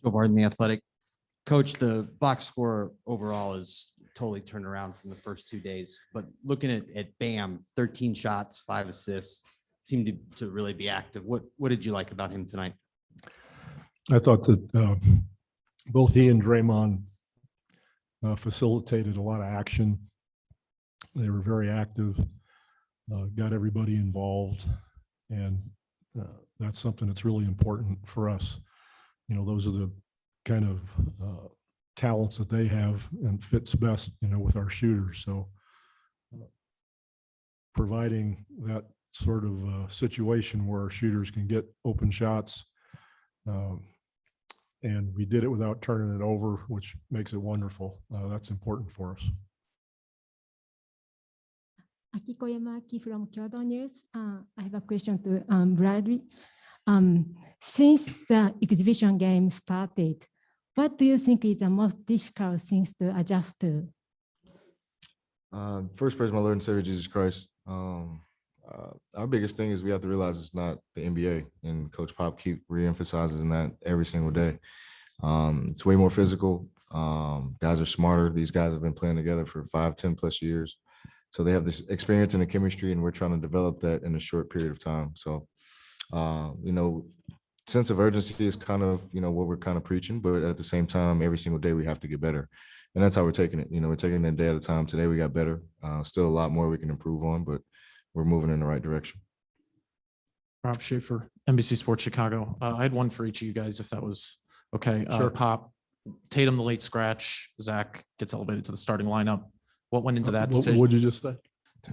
Over in the Athletic. Coach, the box score overall is totally turned around from the first 2 days, but looking at Bam, 13 shots, 5 assists, seemed to really be active. What did you like about him tonight? I thought that both he and Draymond facilitated a lot of action. They were very active, got everybody involved, and that's something that's really important for us. You know, those are the kind of talents that they have and fits best, you know, with our shooters. So providing that sort of situation where our shooters can get open shots, and we did it without turning it over, which makes it wonderful. That's important for us. Akikoyama Aki from Kyoto News. I have a question to Bradley. Since the exhibition game started, what do you think is the most difficult things to adjust to? First, praise my Lord and Savior Jesus Christ. Our biggest thing is we have to realize it's not the NBA, and Coach Pop keep re-emphasizing that every single day. It's way more physical. Guys are smarter. These guys have been playing together for 5-10 plus years. So they have this experience and the chemistry, and we're trying to develop that in a short period of time. So, you know, sense of urgency is kind of, you know, what we're kind of preaching, but at the same time, every single day we have to get better. And that's how we're taking it. You know, we're taking it a day at a time. Today we got better. Still a lot more we can improve on, but we're moving in the right direction. Rob Schaefer, NBC Sports Chicago. I had one for each of you guys, if that was okay. Sure. Pop, Tatum, the late scratch. Zach gets elevated to the starting lineup. What went into that decision? What did you just say?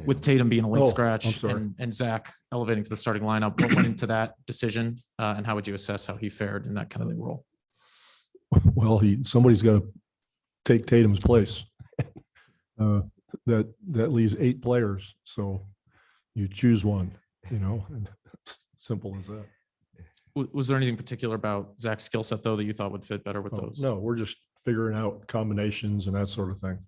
With Tatum being a late scratch I'm and Zach elevating to the starting lineup, what went into that decision, and how would you assess how he fared in that kind of role? Well, somebody's got to take Tatum's place. That leaves 8 players, so you choose one. You know, and it's simple as that. Was there anything particular about Zach's skill set though that you thought would fit better with those? No, we're just figuring out combinations and that sort of thing.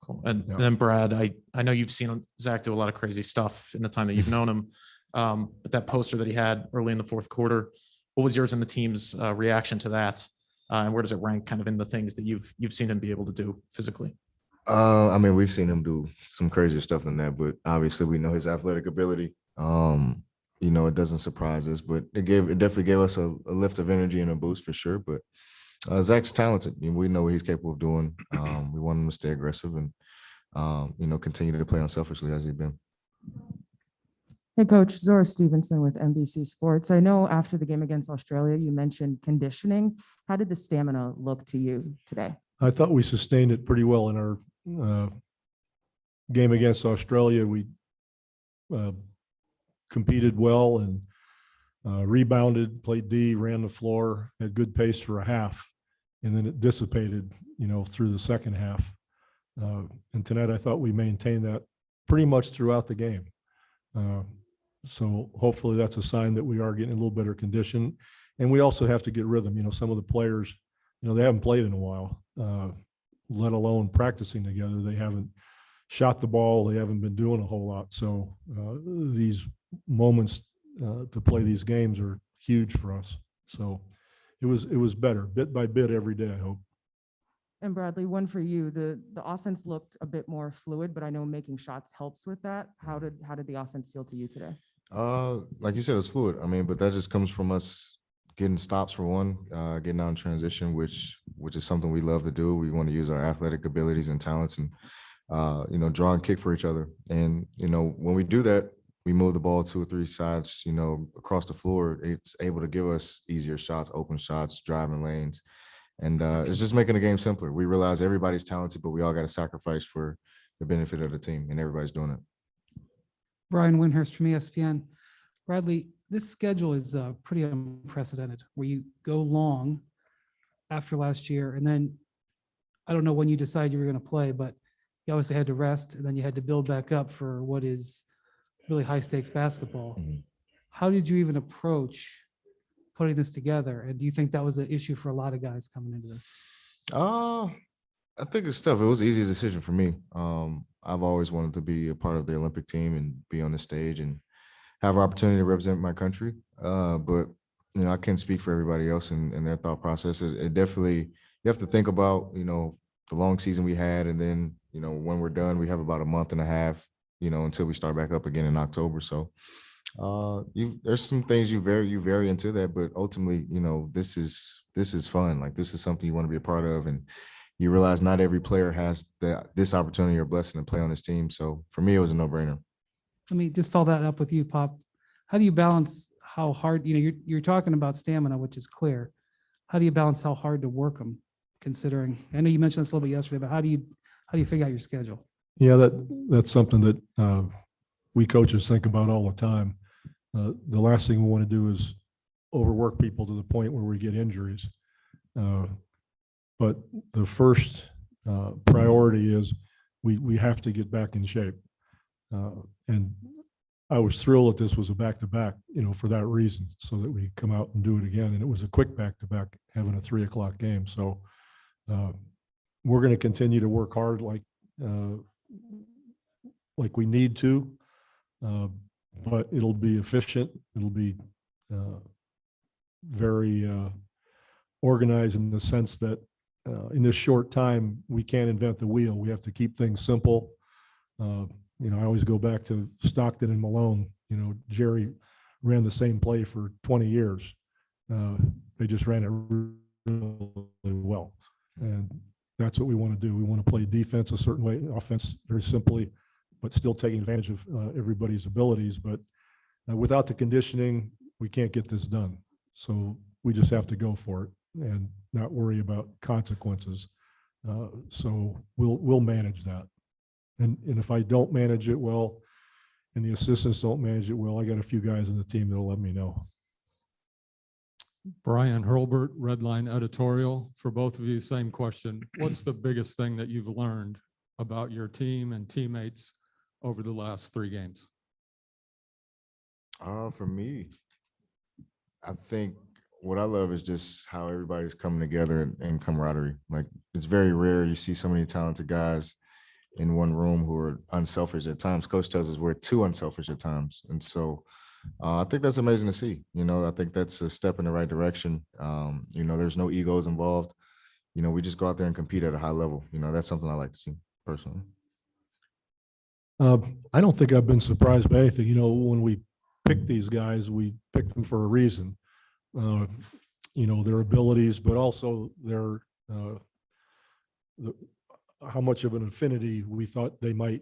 Cool. And Yeah. then Brad, I know you've seen Zach do a lot of crazy stuff in the time that you've known him, but that poster that he had early in the fourth quarter, what was yours and the team's reaction to that? And where does it rank kind of in the things that you've seen him be able to do physically? I mean, we've seen him do some crazier stuff than that, but obviously we know his athletic ability. You know, it doesn't surprise us, but it definitely gave us a lift of energy and a boost for sure. But Zach's talented. We know what he's capable of doing. We want him to stay aggressive and, you know, continue to play unselfishly as he's been. Hey, Coach. Zora Stevenson with NBC Sports. I know after the game against Australia, you mentioned conditioning. How did the stamina look to you today? I thought we sustained it pretty well in our game against Australia. We competed well and rebounded, played D, ran the floor, had good pace for a half, and then it dissipated, you know, through the second half. And tonight I thought we maintained that pretty much throughout the game. So hopefully that's a sign that we are getting a little better condition. And we also have to get rhythm. You know, some of the players, you know, they haven't played in a while, let alone practicing together. They haven't shot the ball. They haven't been doing a whole lot. So these moments to play these games are huge for us. So it was better bit by bit every day, I hope. And Bradley, one for you. The offense looked a bit more fluid, but I know making shots helps with that. How did the offense feel to you today? Like you said, it's fluid. I mean, but that just comes from us getting stops for one, getting out in transition, which is something we love to do. We want to use our athletic abilities and talents and, you know, draw and kick for each other. And, you know, when we do that, we move the ball 2 or 3 sides, you know, across the floor. It's able to give us easier shots, open shots, driving lanes. And it's just making the game simpler. We realize everybody's talented, but we all got to sacrifice for the benefit of the team, and everybody's doing it. Brian Windhurst from ESPN. Bradley, this schedule is pretty unprecedented, where you go long after last year, and then I don't know when you decided you were going to play, but you obviously had to rest, and then you had to build back up for what is really high stakes basketball. Mm-hmm. How did you even approach putting this together? And do you think that was an issue for a lot of guys coming into this? I think it's tough. It was an easy decision for me. I've always wanted to be a part of the Olympic team and be on the stage and have an opportunity to represent my country. But I can't speak for everybody else and their thought process. It definitely, you have to think about, the long season we had, and then, when we're done, we have about a month and a half, until we start back up again in October. So there's some things you vary into that, but ultimately, this is fun. Like, this is something you want to be a part of, and you realize not every player has this opportunity or blessing to play on this team. So for me, it was a no-brainer. Let me just follow that up with you, Pop. How do you balance how hard, you're talking about stamina, which is clear. How do you balance how hard to work them, considering, I know you mentioned this a little bit yesterday, but how do you figure out your schedule? Yeah, that's something that we coaches think about all the time. The last thing we want to do is overwork people to the point where we get injuries. But the first priority is we have to get back in shape. And I was thrilled that this was a back-to-back, for that reason, so that we come out and do it again. And it was a quick back-to-back, having a 3 o'clock game. So we're going to continue to work hard like we need to, but it'll be efficient. It'll be very organized in the sense that in this short time, we can't invent the wheel. We have to keep things simple. I always go back to Stockton and Malone. Jerry ran the same play for 20 years. They just ran it really well. And that's what we want to do. We want to play defense a certain way, offense very simply, but still taking advantage of everybody's abilities. But without the conditioning, we can't get this done. So we just have to go for it and not worry about consequences. So we'll manage that. And if I don't manage it well, and the assistants don't manage it well, I got a few guys on the team that'll let me know. Brian Hurlbert, Redline Editorial. For both of you, same question. What's the biggest thing that you've learned about your team and teammates over the last 3 games? For me, I think what I love is just how everybody's coming together and camaraderie. Like, it's very rare you see so many talented guys in one room who are unselfish at times. Coach tells us we're too unselfish at times. And so I think that's amazing to see. I think that's a step in the right direction. There's no egos involved. We just go out there and compete at a high level. That's something I like to see personally. I don't think I've been surprised by anything. When we pick these guys, we pick them for a reason. Their abilities, but also their how much of an affinity we thought they might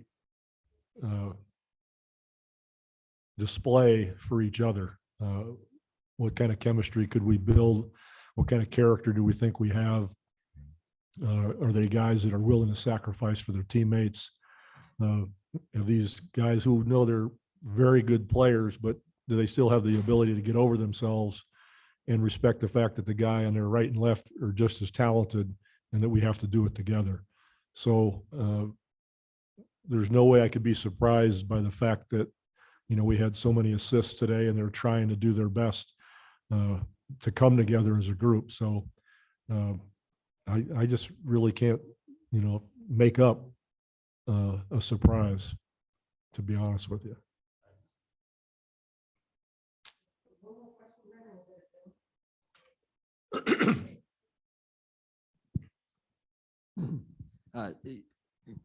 display for each other. What kind of chemistry could we build? What kind of character do we think we have? Are they guys that are willing to sacrifice for their teammates? Are these guys who know they're very good players, but do they still have the ability to get over themselves and respect the fact that the guy on their right and left are just as talented and that we have to do it together? So there's no way I could be surprised by the fact that, we had so many assists today and they're trying to do their best to come together as a group. So I just really can't, make up a surprise, to be honest with you.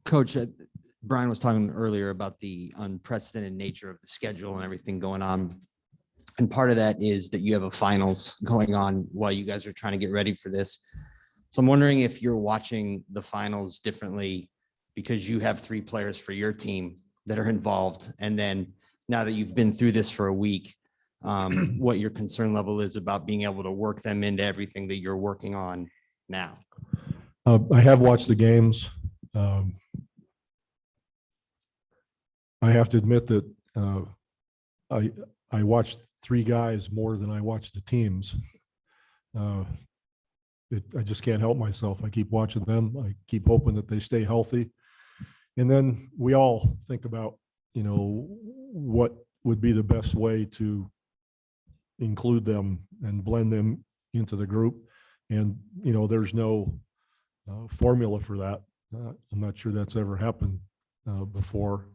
Coach, Brian was talking earlier about the unprecedented nature of the schedule and everything going on. And part of that is that you have a finals going on while you guys are trying to get ready for this. So I'm wondering if you're watching the finals differently because you have 3 players for your team that are involved. And then now that you've been through this for a week, what your concern level is about being able to work them into everything that you're working on now. I have watched the games. I have to admit that I watched 3 guys more than I watched the teams. I just can't help myself. I keep watching them. I keep hoping that they stay healthy. And then we all think about, what would be the best way to include them and blend them into the group. And, there's no formula for that. I'm not sure that's ever happened before.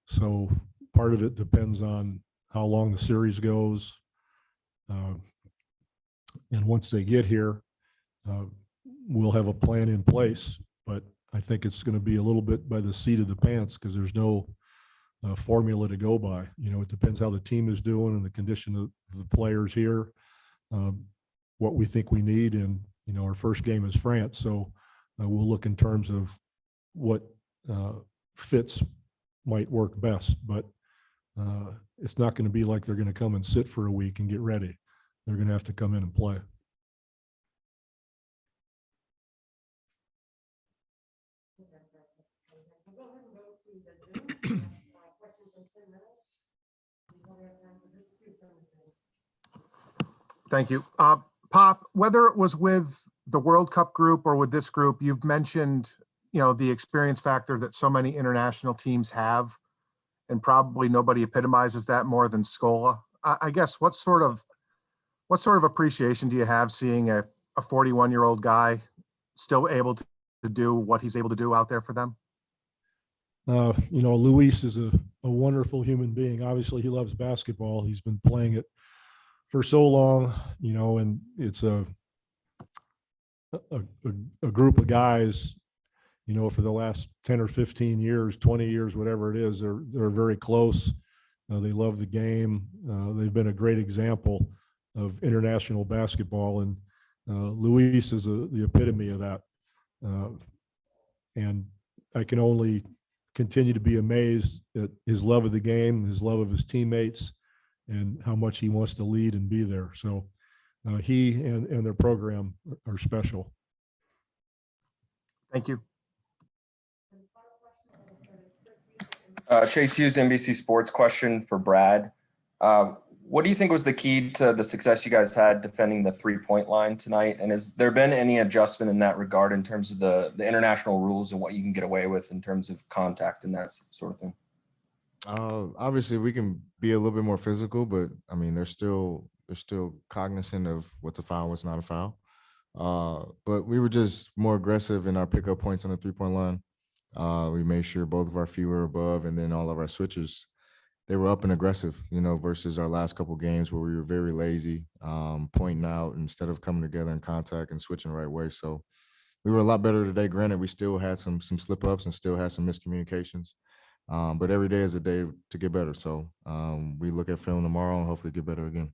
So part of it depends on how long the series goes. And once they get here, we'll have a plan in place. But I think it's going to be a little bit by the seat of the pants because there's no formula to go by. You know, it depends how the team is doing and the condition of the players here, what we think we need. And, you know, our first game is France. So we'll look in terms of what fits might work best. But it's not going to be like they're going to come and sit for a week and get ready. They're going to have to come in and play. Thank you. Pop, whether it was with the World Cup group or with this group, you've mentioned, you know, the experience factor that so many international teams have, and probably nobody epitomizes that more than Scola. I guess what sort of appreciation do you have seeing a 41-year-old guy still able to do what he's able to do out there for them? You know, Luis is a wonderful human being. Obviously, he loves basketball. He's been playing it for so long, you know, and it's a group of guys, you know, for the last 10 or 15 years, 20 years, whatever it is, they're very close. They love the game. They've been a great example of international basketball, and Luis is the epitome of that. And I can only continue to be amazed at his love of the game, his love of his teammates, and how much he wants to lead and be there. So he and their program are special. Thank you. Chase Hughes, NBC Sports. Question for Brad. What do you think was the key to the success you guys had defending the 3-point line tonight? And has there been any adjustment in that regard in terms of the international rules and what you can get away with in terms of contact and that sort of thing? Obviously, we can be a little bit more physical, but I mean, they're still cognizant of what's a foul, what's not a foul. But we were just more aggressive in our pickup points on the 3-point line. We made sure both of our feet were above, and then all of our switches, they were up and aggressive, you know, versus our last couple of games where we were very lazy, pointing out instead of coming together in contact and switching the right way. So we were a lot better today. Granted, we still had some slip ups and still had some miscommunications, but every day is a day to get better. So we look at film tomorrow and hopefully get better again.